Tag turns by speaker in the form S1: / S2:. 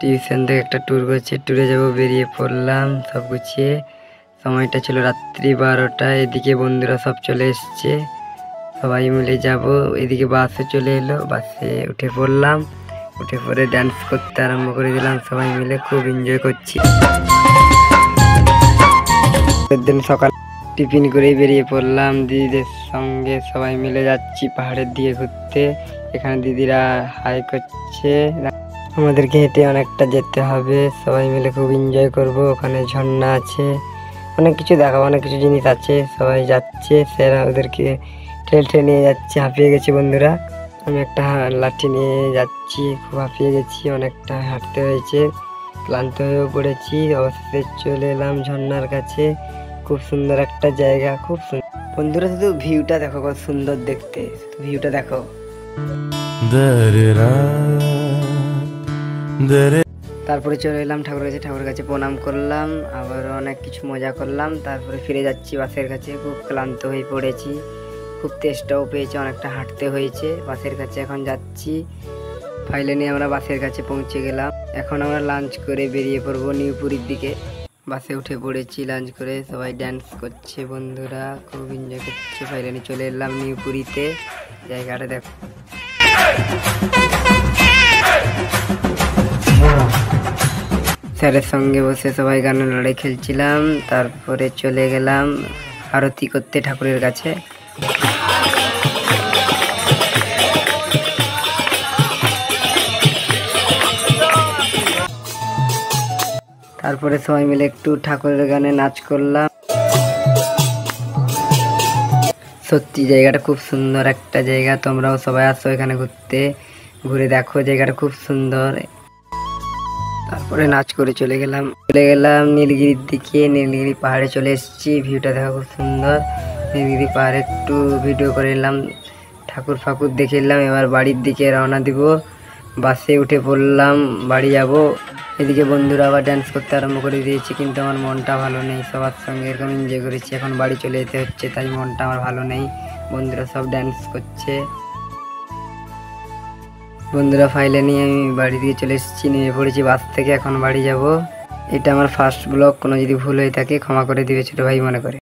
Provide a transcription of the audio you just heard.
S1: Tuition থেকে একটা tour করছে, ট্যুরে যাব বেরিয়ে পড়লাম সব গুছিয়ে। সময়টা ছিল রাত্রি 12টা। এদিকে বন্ধুরা সব চলে এসছে, সবাই মিলে যাব। এদিকে বাসে চলে এলো, বাসে উঠে পড়লাম। উঠে পড়ে ডান্স করতে আরম্ভ করে দিলাম সবাই মিলে, খুব এনজয় করছি। দিন সকাল টিফিন করে বেরিয়ে পড়লাম দিদিদের সঙ্গে, সবাই মিলে যাচ্ছি পাহাড়ের দিকে ঘুরতে। এখানে দিদিরা হাই করছে, আমাদেরকে হেঁটে অনেকটা যেতে হবে। সবাই মিলে খুব এনজয় করব। ওখানে ঝর্ণা আছে, অনেক কিছু দেখাবো, অনেক কিছু জিনিস আছে। সবাই যাচ্ছে, স্যার ওদেরকে ঠেলে নিয়ে যাচ্ছে। হাঁপিয়ে গেছি বন্ধুরা, আমি একটা লাঠি নিয়ে যাচ্ছি, খুব হাঁপিয়ে গেছি, অনেকটা হাঁটতে হয়েছে, ক্লান্ত হয়েও পড়েছি। অবশেষে চলে এলাম ঝর্ণার কাছে। খুব সুন্দর একটা জায়গা, খুব সুন্দর বন্ধুরা। শুধু ভিউটা দেখো, কত সুন্দর দেখতে, ভিউটা দেখো। তারপরে চলে এলাম ঠাকুরের কাছে, ঠাকুরের কাছে প্রণাম করলাম, আবার অনেক কিছু মজা করলাম। তারপরে ফিরে যাচ্ছি বাসের কাছে, খুব ক্লান্ত হয়ে পড়েছি, খুব তেষ্টাও পেয়েছে, অনেকটা হাঁটতে হয়েছে। বাসের কাছে এখন যাচ্ছি। ফাইনালি আমরা বাসের কাছে পৌঁছে গেলাম। এখন আমরা লাঞ্চ করে বেরিয়ে পড়বো নিউপুরীর দিকে। বাসে উঠে পড়েছি, লাঞ্চ করে সবাই ড্যান্স করছে, বন্ধুরা খুব এনজয় করছে। ফাইনালি চলে এলাম নিউপুরীতে, জায়গাটা দেখো। স্যারের সঙ্গে বসে সবাই গানের লড়াই খেলছিলাম। তারপরে চলে গেলাম আরতি করতে ঠাকুরের কাছে। তারপরে সবাই মিলে একটু ঠাকুরের গানে নাচ করলাম। সত্যি জায়গাটা খুব সুন্দর একটা জায়গা, তোমরাও সবাই আসো এখানে ঘুরতে, ঘুরে দেখো, জায়গাটা খুব সুন্দর। তারপরে নাচ করে চলে গেলাম নীলগিরির দিকে। নীলগিরি পাহাড়ে চলে এসেছি, ভিউটা দেখো খুব সুন্দর। নীলগিরি পাহাড়ে একটু ভিডিও করে নিলাম, ঠাকুর ফাকুর দেখে নিলাম। এবার বাড়ির দিকে রওনা দিব, বাসে উঠে পড়লাম, বাড়ি যাব। এদিকে বন্ধুরা আবার ড্যান্স করতে আরম্ভ করে দিয়েছে, কিন্তু আমার মনটা ভালো নেই। সবার সঙ্গে এরকম এনজয় করেছি, এখন বাড়ি চলে যেতে হচ্ছে, তাই মনটা আমার ভালো নেই। বন্ধুরা সব ড্যান্স করছে। বন্ধুরা ফাইনালি আমি বাড়ি দিয়ে চলে এসেছি, নেমে পড়েছি বাস থেকে, এখন বাড়ি যাব। এটা আমার ফার্স্ট ব্লগ, কোনো যদি ভুল হয়ে থাকে ক্ষমা করে দিবে ছোট ভাই মনে করে।